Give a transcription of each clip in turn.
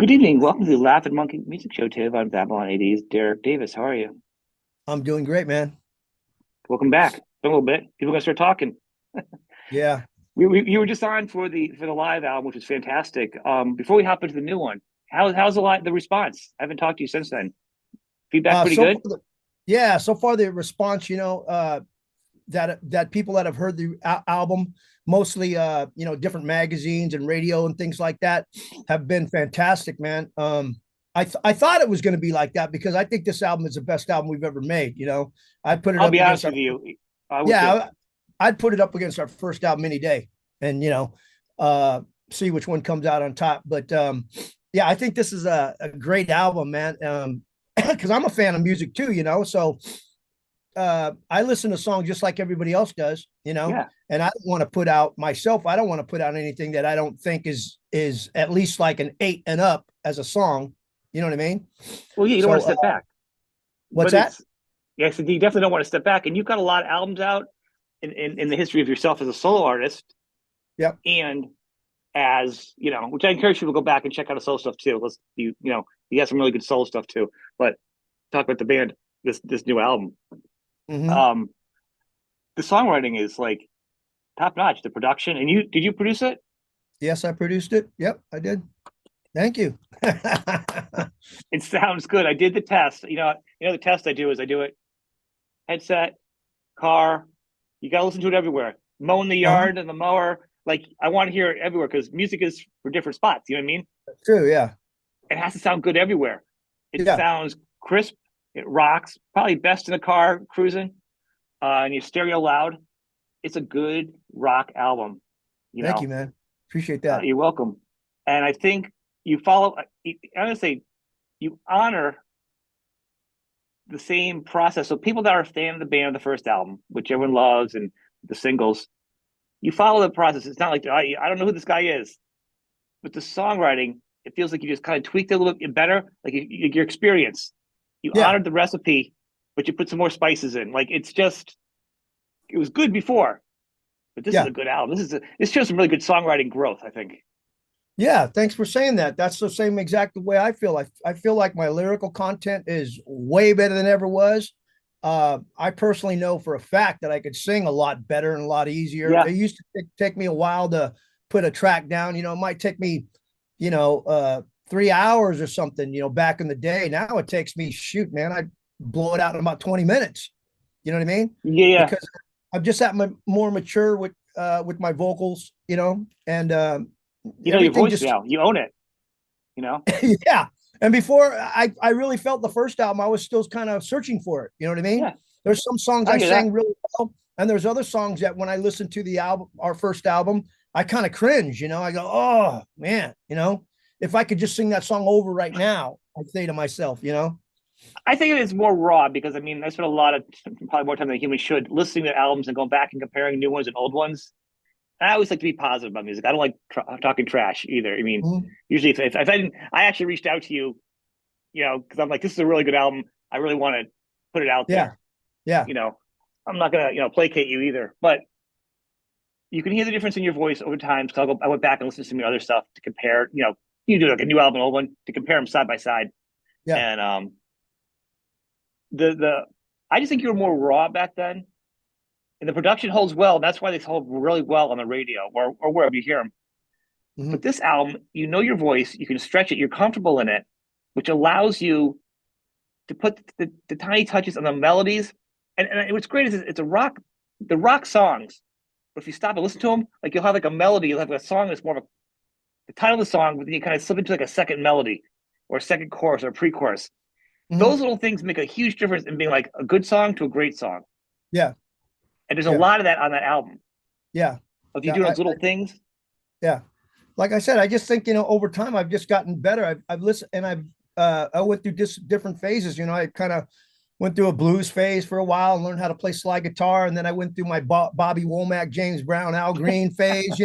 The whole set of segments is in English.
Good evening. Welcome to the Laughing Monkey Music Show, Tiv. I'm Babylon A.D.'s Derek Davis. How are you? I'm doing great, man. Welcome back. Been a little bit. People are gonna start talking. Yeah. You were just on for the live album, which was fantastic. Before we hop into the new one, how's the response? I haven't talked to you since then. Feedback pretty So good. far, so far the response, that people that have heard the album, mostly, different magazines and radio and things like that, have been fantastic, man. I thought it was going to be like that because I think this album is the best album we've ever made. I put it I'll up be honest against our, with you. I would too. yeah, I'd put it up against our first album any day, and uh, see which one comes out on top. But yeah, I think this is a great album, man. Because I'm a fan of music too, so I listen to songs just like everybody else does, Yeah. and I don't want to put out myself. I don't want to put out anything that I don't think is at least like an 8 and up as a song. You know what I mean? Well, yeah, you don't want So to step back, what's but that? it's yes, you definitely don't want to step back. And you've got a lot of albums out in the history of yourself as a solo artist, Yep. and as which I encourage people to go back and check out the solo stuff too. Let's you got some really good solo stuff too. But talk about the band, this new album. Hmm. Um, the songwriting is like top notch. The production, and you did you produce it? Yes, I produced it. Yep, I did. Thank you. It sounds good. I did the test. The test I do is I do it headset, car. You got to listen to it everywhere. Mowing the Uh-huh. yard and the mower. Like I want to hear it everywhere because music is for different spots. You know what I mean? True. Yeah. It has to sound good everywhere. It Yeah. sounds crisp. It rocks. Probably best in the car cruising. And your stereo loud. It's a good rock album. You Thank you, know, man. Appreciate that. you're welcome. And I think you follow. I'm gonna say you honor the same process. So people that are a fan of the band of the first album, which everyone loves, and the singles, you follow the process. It's not like I don't know who this guy is, but the songwriting, it feels like you just kind of tweaked it a little bit better, like your experience. You Yeah. honored the recipe, but you put some more spices in. Like it was good before, but this is Yeah. a good album. This shows some really good songwriting growth, I think. Yeah, thanks for saying that. That's the same exact way I feel. I feel like my lyrical content is way better than ever was. I personally know for a fact that I could sing a lot better and a lot easier. Yeah, It used to take me a while to put a track down. It might take me, 3 hours or something, back in the day. Now it takes me, shoot, man, I blow it out in about 20 minutes. You know what I mean? yeah. Because I'm just at my more mature with my vocals, and You know your everything voice just now. You own it. You know. yeah. And before I really felt the first album, I was still kind of searching for it. You know what I mean? Yeah, There's some songs I I hear that. sang really well, and there's other songs that when I listen to the album, our first album, I kind of cringe. I go, oh man, if I could just sing that song over right now, I'd say to myself. I think it is more raw because I mean I spent a lot of probably more time than a human should listening to albums and going back and comparing new ones and old ones. I always like to be positive about music. I don't like talking trash either. I mean, Mhm. usually if I didn't, I actually reached out to you, because I'm like, this is a really good album. I really want to put it out Yeah. there. Yeah. You know, I'm not gonna placate you either, but you can hear the difference in your voice over time. So I went back and listened to some other stuff to compare. You do like a new album, and old one to compare them side by side, Yeah. and the I just think you were more raw back then, and the production holds well. That's why they hold really well on the radio or wherever you hear them. But Hmm. this album, you know your voice, you can stretch it, you're comfortable in it, which allows you to put the tiny touches on the melodies. And what's great is it's the rock songs. But if you stop and listen to them, like you'll have like a melody, you'll have a song that's more of the title of the song, but then you kind of slip into like a second melody or a second chorus or a pre-chorus. Hmm. Those little things make a huge difference in being like a good song to a great song. Yeah. And there's a Yeah. lot of that on that album. Yeah. Of you Yeah. doing those little things. Yeah. Like I said, I just think, over time I've just gotten better. I've listened and I went through different phases. I kind of went through a blues phase for a while and learned how to play slide guitar. And then I went through my Bobby Womack, James Brown, Al Green phase,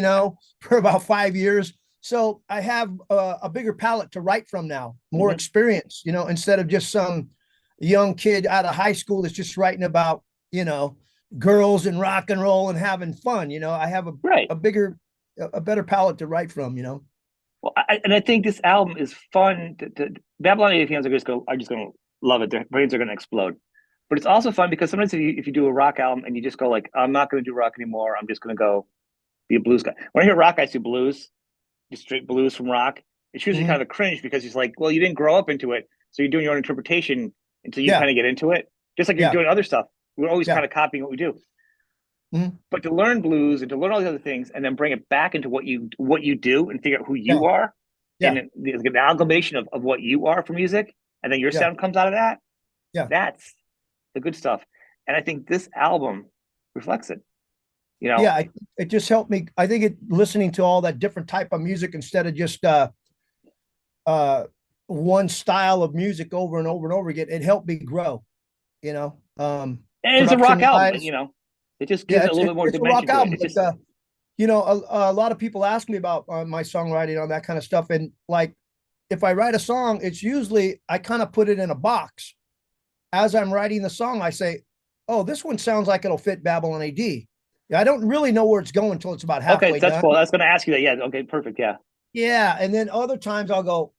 for about 5 years. So I have a bigger palette to write from now, more Mm-hmm. experience, instead of just some young kid out of high school that's just writing about, you know, girls and rock and roll and having fun. I have Right. a bigger, a better palette to write from. Well, and I think this album is fun. Babylon A.D. fans are just going to love it. Their brains are going to explode. But it's also fun because sometimes if you do a rock album and you just go like, I'm not going to do rock anymore. I'm just going to go be a blues guy. When I hear rock guys do blues, just straight blues from rock, it's usually Mhm. kind of a cringe because it's like, well, you didn't grow up into it, so you're doing your own interpretation until you Yeah, kind of get into it. Just like you're yeah, doing other stuff, we're always yeah. kind of copying what we do. Mhm. But to learn blues and to learn all these other things and then bring it back into what you do and figure out who Yeah, you are yeah, and the amalgamation of what you are for music, and then your yeah, sound comes out of that, yeah. that's the good stuff. And I think this album reflects it. You Yeah, know, it just helped me. I think it listening to all that different type of music instead of just uh one style of music over and over and over again, it helped me grow, you know. and it's a Production rock album, wise. it just Yeah, gives it a little bit more it's a rock dimension to it. album, It's but just a lot of people ask me about my songwriting on that kind of stuff. And like if I write a song, it's usually I kind of put it in a box. As I'm writing the song, I say, oh, this one sounds like it'll fit Babylon AD. Yeah, I don't really know where it's going until it's about okay. halfway That's done. cool. That's going to ask you that. Yeah. Okay. Perfect. Yeah. Yeah. And then other times I'll go,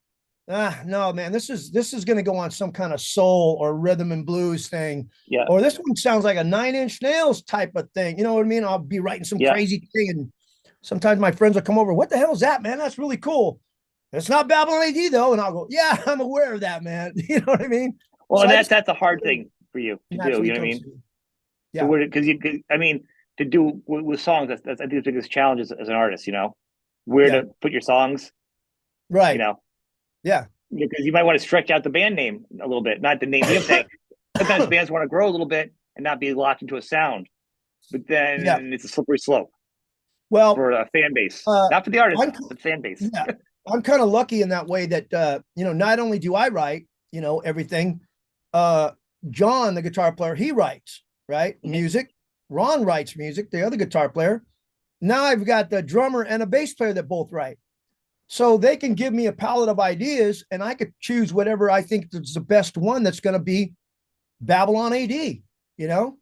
no, man, this is gonna go on some kind of soul or rhythm and blues thing. Yeah. Or this one sounds like a Nine Inch Nails type of thing. You know what I mean? I'll be writing some Yeah. crazy thing, and sometimes my friends will come over. What the hell is that, man? That's really cool. It's not Babylon AD though, and I'll go, yeah, I'm aware of that, man. You know what I mean? Well, So and I that's just that's a hard thing for you to do. naturally You know what I comes mean? to me. To Yeah, where because I mean to do with songs. That's I think the biggest challenge as an artist. Where yeah, to put your songs. You right. know, Yeah, because you might want to stretch out the band name a little bit, not the name. I'm saying sometimes bands want to grow a little bit and not be locked into a sound, but yeah. then it's a slippery slope Well, for a fan base, uh, not for the artist, I'm but fan base. yeah, I'm kind of lucky in that way that not only do I write, everything, uh John, the guitar player, he writes, right? Mhm. Music. Ron writes music, the other guitar player. Now I've got the drummer and a bass player that both write. So they can give me a palette of ideas and I could choose whatever I think is the best one that's going to be Babylon AD, you know?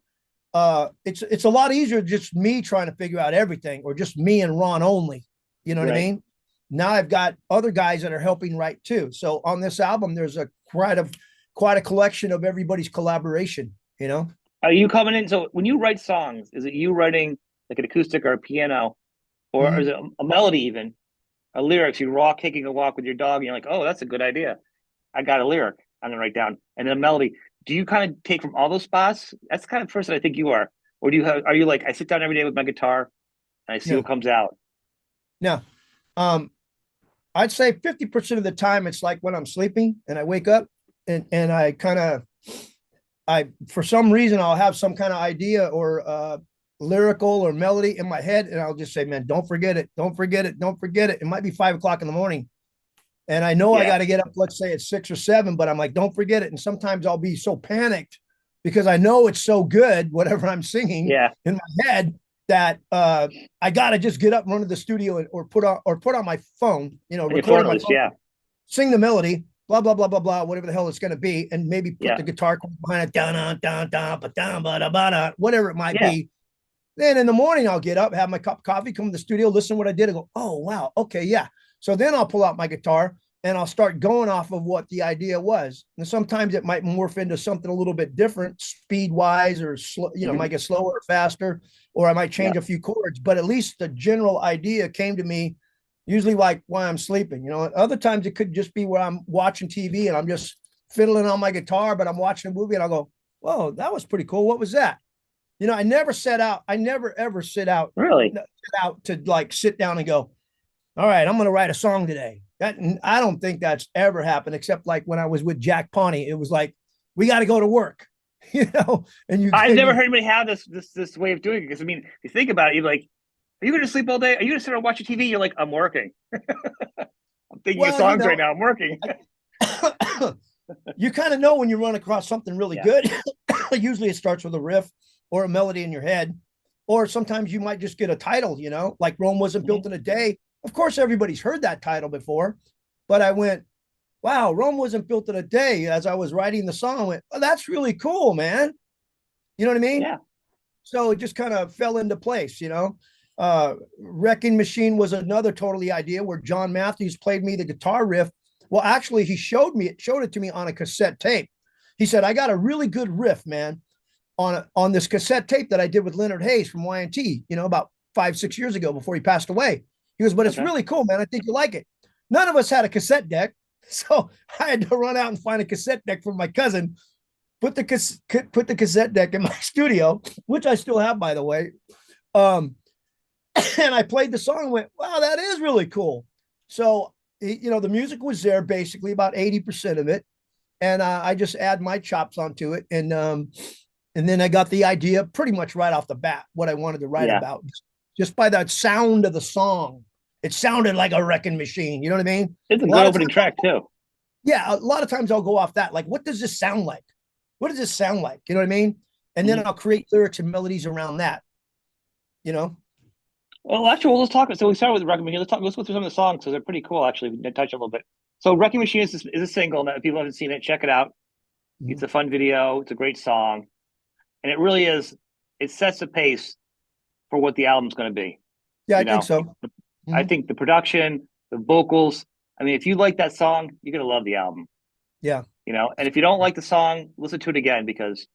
It's a lot easier just me trying to figure out everything or just me and Ron only. You know what I Right. mean? Now I've got other guys that are helping write too. So on this album, there's a quite a collection of everybody's collaboration. You know? Are you coming in? So when you write songs, is it you writing like an acoustic or a piano, or is Mm-hmm. it a melody even, a lyrics? You raw kicking a walk with your dog, and you're like, oh, that's a good idea. I got a lyric. I'm gonna write down, and then a melody. Do you kind of take from all those spots? That's the kind of person I think you are. Or are you like I sit down every day with my guitar and I see Yeah. what comes out? Now, um, I'd say 50% of the time it's like when I'm sleeping and I wake up and I kind of for some reason I'll have some kind of idea or lyrical or melody in my head, and I'll just say, man, don't forget it, don't forget it, don't forget it. It might be 5 o'clock in the morning. And I know I Yeah, got to get up, let's say it's 6 or 7, but I'm like, don't forget it. And sometimes I'll be so panicked because I know it's so good, whatever I'm singing yeah. in my head, that I got to just get up and run to the studio or put on my phone, On your record phone on at my least, phone, yeah, sing the melody, blah blah blah blah blah, whatever the hell it's going to be, and maybe put yeah, the guitar behind it, down down down down down down, whatever it might yeah, be. Then in the morning I'll get up, have my cup of coffee, come to the studio, listen to what I did, and go, oh wow, okay, yeah. So then I'll pull out my guitar and I'll start going off of what the idea was. And sometimes it might morph into something a little bit different, speed wise, or hmm might get slower or faster, or I might yeah. change a few chords. But at least the general idea came to me usually like while I'm sleeping. Other times it could just be where I'm watching TV and I'm just fiddling on my guitar, but I'm watching a movie and I'll go, whoa, that was pretty cool. What was that? I never set out. I never ever Really? set out to like sit down and go, all right, I'm going to write a song today. That I don't think that's ever happened, except like when I was with Jack Pawnee. It was like, we got to go to work, and you I've and never you. heard anybody have this way of doing it. Because I mean, if you think about it, you're like, are you going to sleep all day? Are you going to sit there and watch your TV? You're like, I'm working. I'm thinking of Well, songs right now. I'm working. I, you kind of know when you run across something really Yeah. good. Usually, it starts with a riff or a melody in your head, or sometimes you might just get a title. Like Rome wasn't hmm built in a day. Of course, everybody's heard that title before, but I went, wow, Rome wasn't built in a day. As I was writing the song, I went, oh, that's really cool, man. You know what I mean? Yeah. So it just kind of fell into place. Wrecking Machine was another totally idea where John Matthews played me the guitar riff. Well, actually, he showed it to me on a cassette tape. He said, I got a really good riff, man, on this cassette tape that I did with Leonard Hayes from Y&T, about 5, 6 years ago before he passed away. He goes, but it's Okay. really cool, man. I think you like it. None of us had a cassette deck. So I had to run out and find a cassette deck from my cousin, put the cassette deck in my studio, which I still have, by the way. Um, and I played the song and went, wow, that is really cool. So, the music was there basically about 80% of it. And I just add my chops onto it. And then I got the idea pretty much right off the bat, what I wanted to write Yeah. about, just by that sound of the song. It sounded like a wrecking machine. You know what I mean? It's a A good lot of opening times, track too. yeah, a lot of times I'll go off that. Like, what does this sound like? What does this sound like? You know what I mean? And then Mhm. I'll create lyrics and melodies around that, you know? Well, actually, let's talk. So we started with Wrecking Machine. Let's go through some of the songs because they're pretty cool. Actually, we can touch a little bit. So Wrecking Machine is a single. Now, if people haven't seen it, check it out. It's Mhm. a fun video. It's a great song, and it really is. It sets the pace for what the album's going to be. Yeah, I You think know, so. I Mhm. think the production, the vocals. I mean, if you like that song, you're going to love the album. Yeah. And if you don't like the song, listen to it again because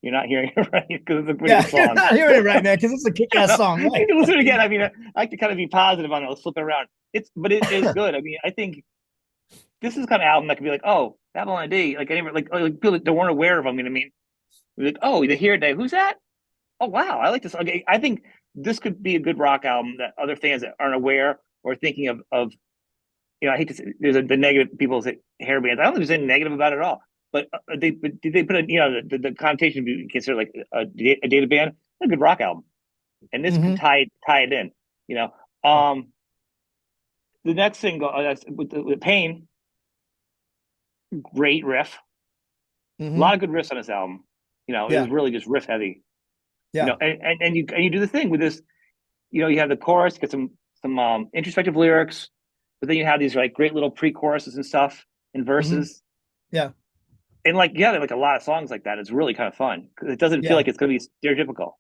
you're not hearing it right because it's a pretty Yeah. good You're song. not hearing it right, man, because it's a kick ass song. You Right. can listen again. I mean, I like to kind of be positive on it. Let's flip it around. But it is good. I mean, I think this is the kind of album that could be like, oh, Babylon A.D. Like people that weren't aware of them. You know what I mean? Like, oh, they hear it. Who's that? Oh, wow, I like this. Okay, I think this could be a good rock album that other fans that aren't aware or thinking of. I hate to say there's the negative people say hair bands. I don't think there's anything negative about it at all. But did they put the connotation be considered like a data band? A good rock album, and this could Hmm. tie it in. You know, the next single with Pain, great riff, a lot Hmm. of good riffs on this album. It was Yeah. really just riff heavy. Yeah. And you do the thing with this. You have the chorus, get some introspective lyrics, but then you have these like great little pre-choruses and stuff and Hmm. verses. Yeah. And like a lot of songs like that. It's really kind of fun because it doesn't feel Yeah. like it's going to be stereotypical.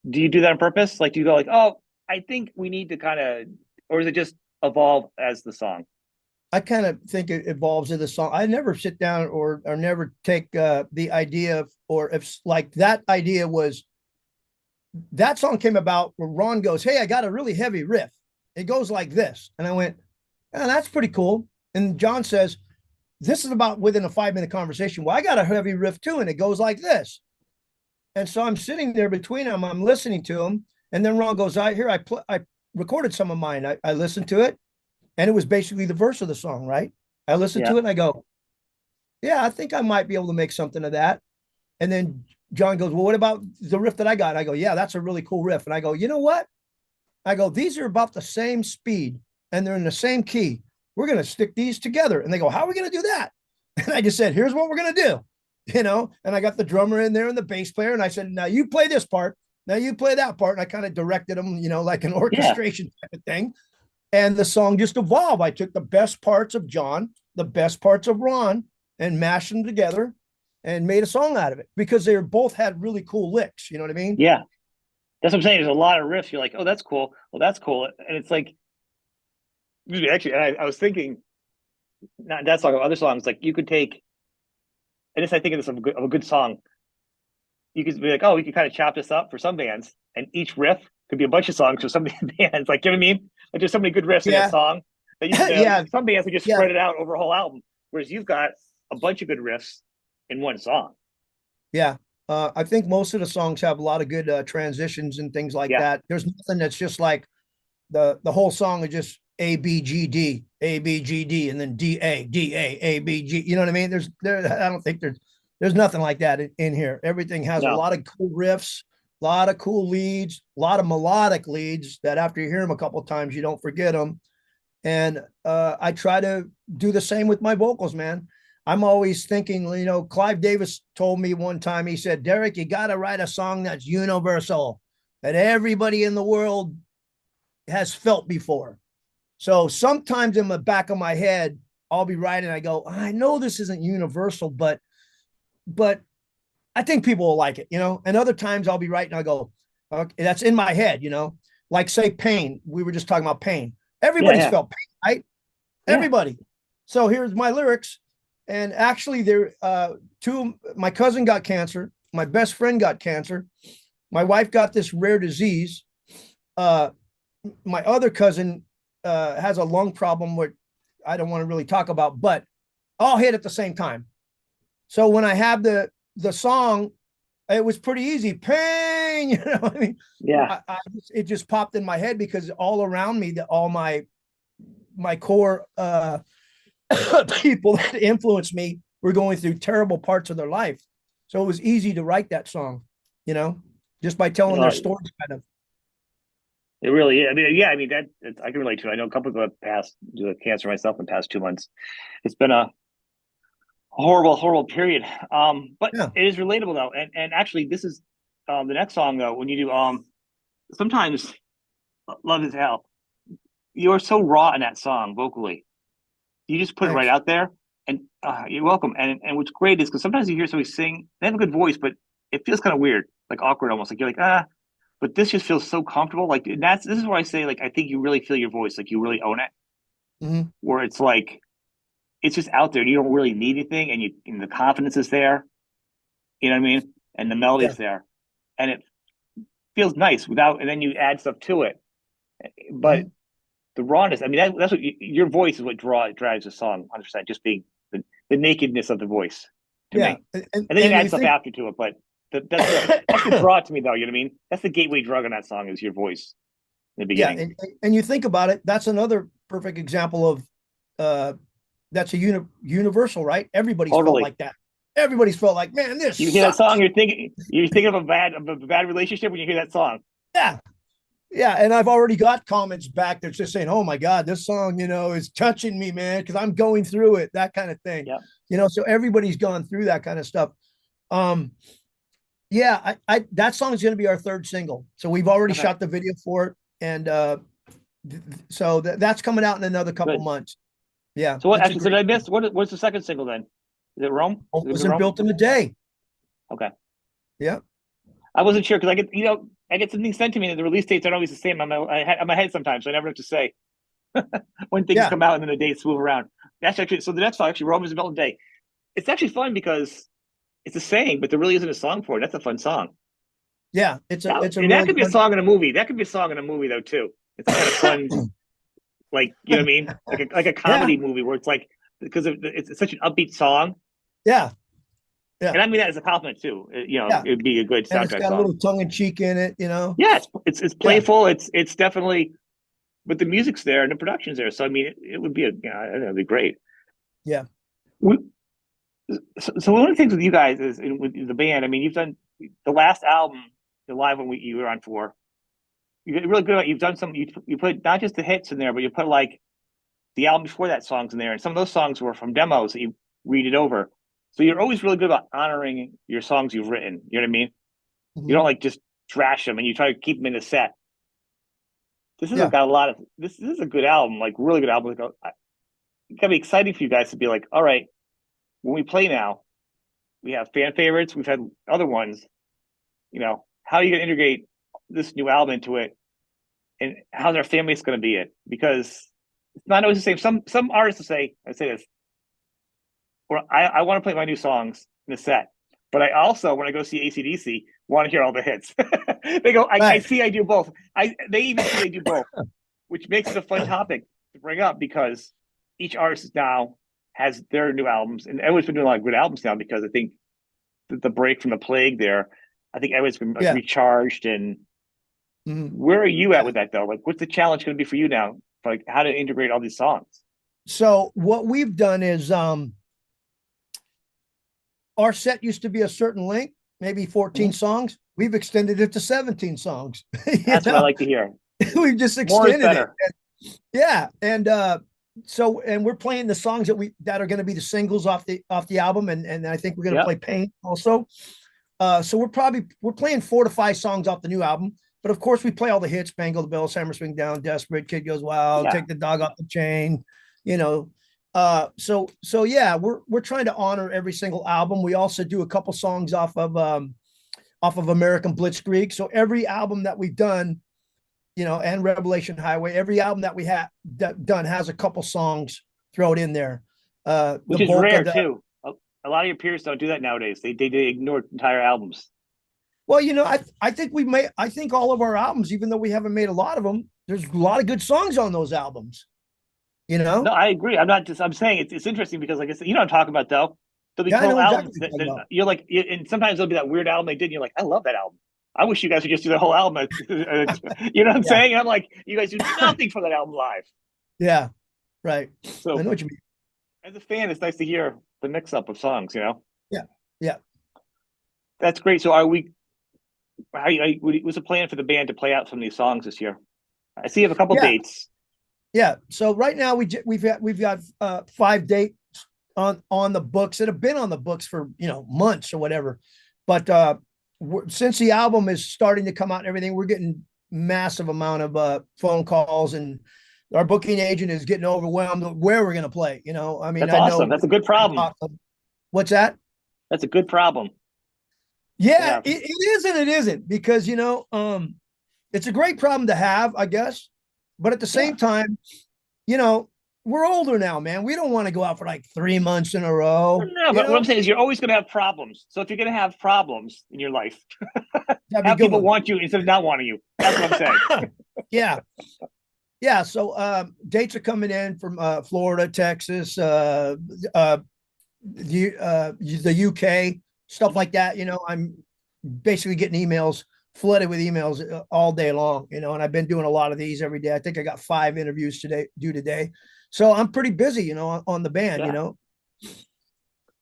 Do you do that on purpose? Like, do you go like, oh, I think we need to kind of, or does it just evolve as the song? I kind of think it evolves in the song. I never sit down or never take the idea of, or if like that idea was that song came about where Ron goes, hey, I got a really heavy riff. It goes like this. And I went, oh, that's pretty cool. And John says, this is about within a 5 minute conversation. Well, I got a heavy riff too, and it goes like this. And so I'm sitting there between them, I'm listening to him. And then Ron goes, I recorded some of mine. I listened to it, and it was basically the verse of the song, right? I listened Yeah, to it and I go, yeah, I think I might be able to make something of that. And then John goes, well, what about the riff that I got? I go, yeah, that's a really cool riff. And I go, you know what? I go, these are about the same speed and they're in the same key. We're going to stick these together. And they go, how are we going to do that? And I just said, here's what we're going to do. And I got the drummer in there and the bass player. And I said, now you play this part. Now you play that part. And I kind of directed them, like an yeah, orchestration type of thing. And the song just evolved. I took the best parts of John, the best parts of Ron, and mashed them together and made a song out of it because they both had really cool licks. You know what I mean? yeah. That's what I'm saying. There's a lot of riffs. You're like, oh, that's cool. Well, that's cool. And it's like, actually, I was thinking, not that song, other songs. Like you could take, and this I think of this of a good song. You could be like, oh, we could kind of chop this up for some bands, and each riff could be a bunch of songs for some bands. Like, you know what I mean? Like, there's so many good riffs in a Yeah. song that Yeah. some bands would just Yeah. spread it out over a whole album, whereas you've got a bunch of good riffs in one song. Yeah. I think most of the songs have a lot of good transitions and things like Yeah, that. There's nothing that's just like the whole song is just A B G D A B G D and then D A D A A B G. You know what I mean? I don't think there's nothing like that in here. Everything has a no, lot of cool riffs, a lot of cool leads, a lot of melodic leads that after you hear them a couple of times you don't forget them. And I try to do the same with my vocals, man. I'm always thinking, Clive Davis told me one time, he said, Derek, you got to write a song that's universal, that everybody in the world has felt before. So sometimes in the back of my head, I'll be writing, I go, I know this isn't universal, but I think people will like it. And other times I'll be writing, I go, okay, that's in my head. like say pain. We were just talking about pain. Yeah, Everybody's yeah, felt pain, right? yeah. Everybody. So here's my lyrics. And actually, there, my cousin got cancer. My best friend got cancer. My wife got this rare disease. Uh, my other cousin has a lung problem, which I don't want to really talk about, but all hit at the same time. So when I have the song, it was pretty easy. Pain, you know. I mean, Yeah. it just popped in my head because all around me, all my core people that influenced me were going through terrible parts of their life. So it was easy to write that song, you know, just by telling their Well, stories, kind of. it really is. I mean, yeah, I mean I can relate to it. I know a couple of have passed due to cancer myself in the past 2 months. It's been a horrible, horrible period. But Yeah. it is relatable though. And actually this is the next song though, when you do sometimes Love is Hell, you're so raw in that song vocally. You just put it right Thanks. out there and you're welcome. And what's great is because sometimes you hear somebody sing, they have a good voice, but it feels kind of weird, like awkward almost. Like you're like, but this just feels so comfortable. Like this is where I say, like, I think you really feel your voice, like you really own it, Mm-hmm. where it's like it's just out there and you don't really need anything and the confidence is there. You know what I mean? And the Yeah. melody's there. And it feels nice without, and then you add stuff to it. But Mm-hmm. the rawness, I mean, that's what your voice is what drives a song 100%, just being the nakedness of the voice to Yeah. me. And then you And add you stuff think, after to it. But that's the draw to me, though. You know what I mean? That's the gateway drug on that song is your voice in the yeah. beginning. And you think about it, that's another perfect example of, uh, that's a universal, right? Everybody's felt Totally. like that. Everybody's felt like, man, this You hear that song, sucks. you're thinking of a bad relationship when you hear that song. Yeah. Yeah, and I've already got comments back that's just saying, "Oh my God, this song, is touching me, man, because I'm going through it." That kind of thing, Yeah. So everybody's gone through that kind of stuff. Um, yeah, I that song is going to be our third single, so we've already Okay. shot the video for it, and so that's coming out in another couple Good. months. Yeah, So what it's a actually? So did great. I miss what's the second single then? Is it Rome? It Is it gonna be wasn't Rome? built in a day. Okay. Yeah, I wasn't sure because I get something sent to me that the release dates aren't always the same on my head sometimes, so I never know what to say when things yeah, come out and then the dates move around. That's actually so the next song actually Rome is a Melton Day. It's actually fun because it's a saying, but there really isn't a song for it. That's a fun song. yeah. It's a And that really could be a fun. song in a movie. That could be a song in a movie though too. It's a kind of fun, like you know what I mean, like a Yeah, comedy movie where it's like because it's such an upbeat song, yeah, yeah, and I mean that as a compliment too. yeah. It'd be a good And it's soundtrack got a song. little tongue in cheek in it. Yeah, it's Yeah, playful. It's definitely, but the music's there and the production's there. So I mean, it would be I don't know, it'd be great. yeah. We, so one of the things with you guys is with the band. I mean, you've done the last album, the live one you were on for. You're really good at. You've done some. You put not just the hits in there, but you put like the album before that songs in there, and some of those songs were from demos that you read it over. So you're always really good about honoring your songs you've written. You know what I mean? You don't Mhm. like just trash them, and you try to keep them in the set. This has Yeah. got a lot of. This is a good album, like really good album. Like, it gotta be exciting for you guys to be like, all right, when we play now, we have fan favorites, we've had other ones. How are you gonna integrate this new album into it, and how's our fan base gonna be it? Because it's not always the same. Some artists will say, I say this, or I want to play my new songs in the set, but I also, when I go see ACDC, want to hear all the hits. They go, I Right. see, I do both. They even see, I do both, which makes it a fun topic to bring up because each artist now has their new albums, and everyone's been doing a lot of good albums now because I think the break from the plague there, I think everyone's been like Yeah. recharged. And Mhm. where are you at Yeah. with that though? Like, what's the challenge going to be for you now? For like how to integrate all these songs? So what we've done is our set used to be a certain length, maybe 14 Mhm. songs. We've extended it to 17 songs. you That's what I know, like to hear. we've just More is extended it. better. Yeah. And we're playing the songs that are going to be the singles off the album. And I think we're going to Yep. play Pain also. So we're playing 4 to 5 songs off the new album. But of course, we play all the hits: "Bangle the Bells," "Hammer Swing Down," "Desperate," "Kid Goes Wild," Yeah. "Take the Dog Off the Chain." You know, so yeah, we're trying to honor every single album. We also do a couple songs off of American Blitzkrieg. So every album that we've done, and Revelation Highway. Every album that we have done has a couple songs thrown in there. The which is bulk rare of the too. A lot of your peers don't do that nowadays. They ignore entire albums. Well, I think we made I think all of our albums, even though we haven't made a lot of them, there's a lot of good songs on those albums. You No, know? I agree. I'm not just. I'm saying it's interesting because, like I said, you know what I'm talking about though. There'll be Yeah, I total know exactly albums what that, you're talking that about. you're like, and sometimes there'll be that weird album they did. And you're like, I love that album. I wish you guys would just do the whole album. You know what I'm Yeah. saying? I'm like, you guys do nothing for that album live. Yeah, right. I So know what you mean. as a fan, it's nice to hear the mix up of songs. You know, Yeah. Yeah. that's great. So are we? What's the plan for the band to play out some of these songs this year? I see you have a couple Yeah. dates. Yeah. So right now we've got 5 dates on the books that have been on the books for months or whatever. But since the album is starting to come out and everything, we're getting massive amount of phone calls, and our booking agent is getting overwhelmed with where we're going to play. I mean, That's I awesome. know. That's a good problem. What's that? That's a good problem to Yeah, have. it is and it isn't, because it's a great problem to have, I guess. But at the Yeah. same time, you know, we're older now, man. We don't want to go out for like 3 months in a row. No, but what I'm saying is you're always going to have problems. So if you're going to have problems in your life, That'd be a have good people one. want you instead of not wanting you. That's what I'm saying. Yeah. Yeah. So dates are coming in from Florida, Texas, the UK, stuff like that. I'm basically getting emails, flooded with emails all day long, and I've been doing a lot of these every day. I think I got 5 interviews today. So I'm pretty busy, on the band, Yeah,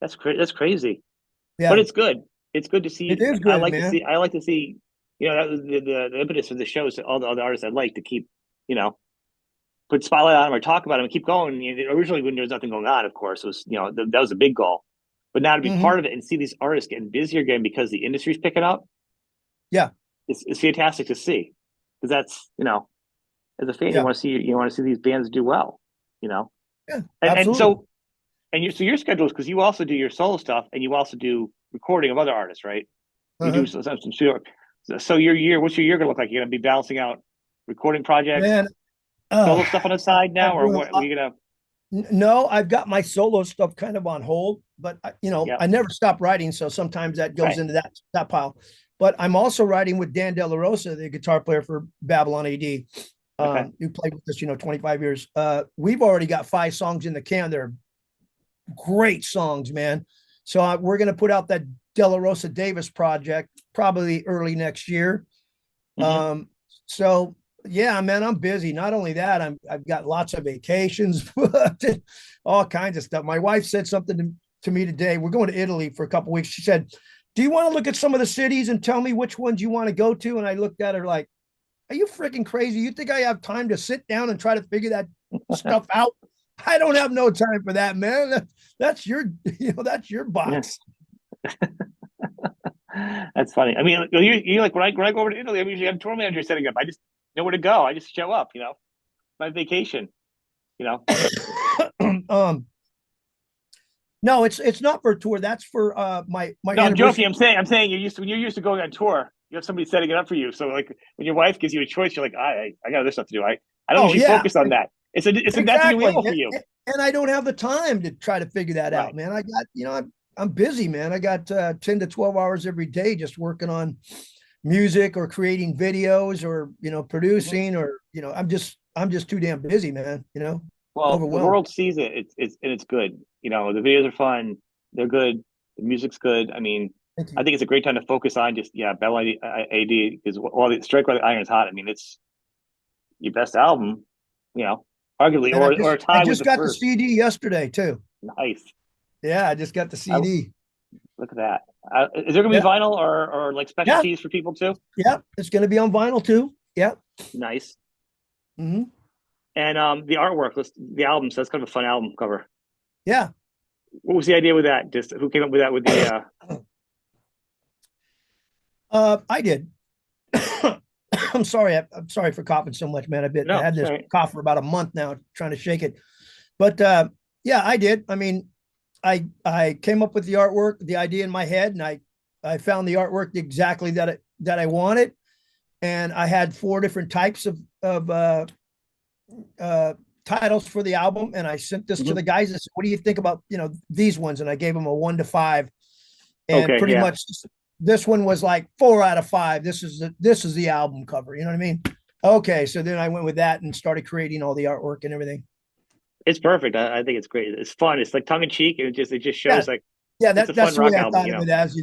that's crazy, but Yeah, it's good. It's good to it see. is I good, like to man. see. I like to see. That was the impetus for the shows. All the other artists I like to keep, you know, put spotlight on them or talk about them and keep going. Originally, when there was nothing going on, of course, it was that was a big goal. But now to be Hmm. part of it and see these artists getting busier again because the industry's picking up, Yeah. it's fantastic to see. Because that's as a fan, Yeah. you want to see these bands do well, you know. Yeah. And Absolutely. so so your schedule is because you also do your solo stuff and you also do recording of other artists, right? You do Uh-huh. some sure. So your year, what's your year gonna look like? You're gonna be balancing out recording projects, Man, solo stuff on the side now, I'm or doing what? Are you gonna? no, I've got my solo stuff kind of on hold, but Yeah. I never stop writing, so sometimes that goes Right. into that pile. But I'm also writing with Dan De La Rosa, the guitar player for Babylon A.D., Okay. who played with us, 25 years. We've already got 5 songs in the can. They're great songs, man. So we're going to put out that De La Rosa Davis project probably early next year. Mm-hmm. Um, so yeah, man, I'm busy. Not only that, I've got lots of vacations, all kinds of stuff. My wife said something to me today. We're going to Italy for a couple weeks. She said, "Do you want to look at some of the cities and tell me which ones you want to go to?" And I looked at her like, "Are you freaking crazy? You think I have time to sit down and try to figure that stuff out? I don't have no time for that, man. That's your, that's your Yeah. box." That's funny. I mean, you like when I go over to Italy, I'm usually have tour manager setting up. I just know where to go. I just show up. My vacation. You know. um, no, it's not for a tour. That's for my No, I'm anniversary. joking. I'm saying when you're used to going on tour, you have somebody setting it up for you. So like when your wife gives you a choice, you're like, I got other stuff to do. I don't Oh usually yeah, focus on that. That's a new exactly. animal for you. And I don't have the time to try to figure that out, Right. man. I got, I'm busy, man. I got 10 to 12 hours every day just working on music or creating videos or, Mhm. producing or, I'm just too damn busy, man, Well, the overwhelmed. world sees it. It's good. The videos are fun. They're good. The music's good. I mean, Thank I you. think it's a great time to focus on just Babylon AD because while the Strike While the Iron's Hot, I mean, it's your best album, arguably, And or a I tie with just the got the first. CD yesterday too. Nice. Yeah, I just got the I CD. look at that. Is there gonna be Yeah. vinyl or like Yeah. specialties for people too? Yeah. It's going to be on vinyl too. Yeah. Nice. Hmm. And the artwork, the album, so that's kind of a fun album cover. Yeah. What was the idea with that? Just who came up with that with the I did. I'm sorry for coughing so much, man. I no, had this sorry. cough for about a month now, trying to shake it. But yeah, I did. I mean, I came up with the artwork, the idea in my head, and I found the artwork exactly that I wanted, and I had 4 different types of uh, titles for the album, and I sent this to Hmm. the guys and said, "What do you think about these ones?" And I gave them a 1 to 5, and Okay, pretty yeah, much this one was like 4 out of 5. This is the album cover. You know what I mean? Okay, so then I went with that and started creating all the artwork and everything. it's perfect. I think it's great. It's fun. It's like tongue in cheek, and it just Yeah, shows like yeah, it's a that's fun the way rock I album, thought you of know. it as,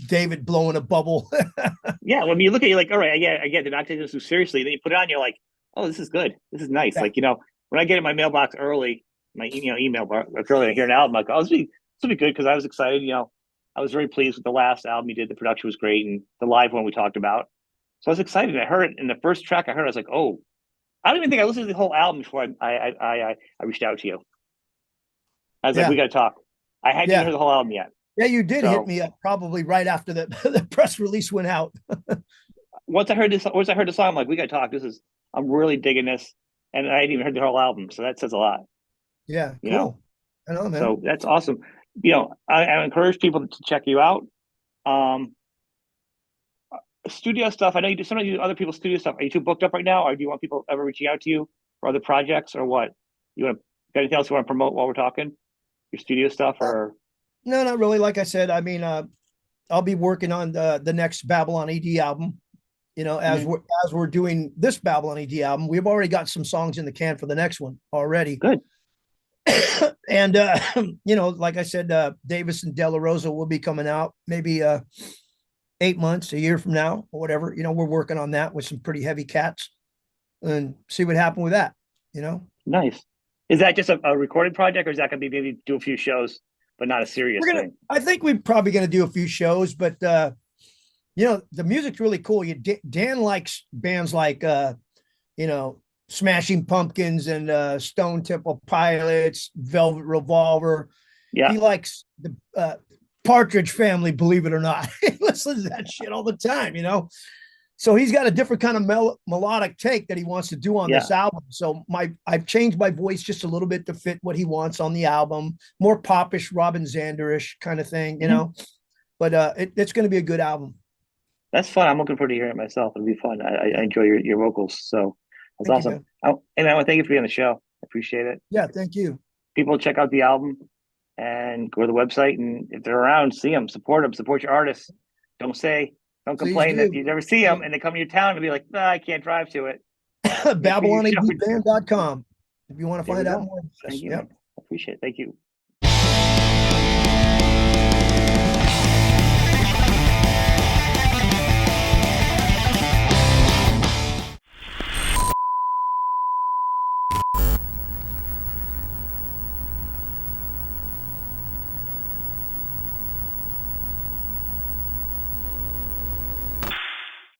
David blowing a bubble. Yeah, when you look at it, you're like, all right, I get, they're not taking this too seriously. Then you put it on, you're like, oh, this is good. This is nice. Yeah, Like, when I get in my mailbox early, my email box early, I hear an album, I go, oh, this will be good because I was excited. I was very pleased with the last album you did. The production was great, and the live one we talked about. So I was excited. I heard it in the first track I heard. I was like, oh, I don't even think I listened to the whole album before I reached out to you. I was like, we yeah, got to talk. I hadn't even yeah. heard the whole album yet. Yeah, you did hit So me up probably right after the press release went out. once I heard the song, I'm like, we got to talk. I'm really digging this, and I hadn't even heard the whole album, so that says a lot. Yeah, You know, cool. I know, man. so that's awesome. I encourage people to check you out. Um, Studio stuff. I know you do. Sometimes you do other people's studio stuff. Are you too booked up right now, or do you want people ever reaching out to you for other projects, or what? You want to got anything else you want to promote while we're talking? Your studio stuff, Uh, or no, not really. Like I said, I mean, I'll be working on the next Babylon AD album. As Mhm. we're doing this Babylon AD album, we've already got some songs in the can for the next one already. Good. And like I said, Davis and Della Rosa will be coming out maybe 8 months, a year from now, or whatever. We're working on that with some pretty heavy cats and see what happened with that. You know, Nice. Is that just a recorded project, or is that going to be maybe do a few shows, but not a serious we're gonna. thing? I think we're probably gonna do a few shows, but the music's really cool. Dan likes bands like you know, Smashing Pumpkins and Stone Temple Pilots, Velvet Revolver. Yeah, He likes the Partridge Family, believe it or not. He listens to that shit all the time. So he's got a different kind of melodic take that he wants to do on yeah. this album. So I've changed my voice just a little bit to fit what he wants on the album, more popish, Robin Zanderish kind of thing. Hmm. But it's going to be a good album. That's fun. I'm looking forward to hearing it myself. It'll be fun. I Yeah, enjoy your vocals, so that's thank you, awesome. man. And I want to thank you for being on the show. I appreciate it. Yeah, thank you. People check out the album and go to the website, and if they're around, see them, support your artists. Don't Please complain that do. you never see them, and they come to your town and be like, I can't drive to it. Make sure you show it. BabylonADBand.com if you want to There we find out go. more about us. Thank you, Yep. man. I appreciate it. Thank you.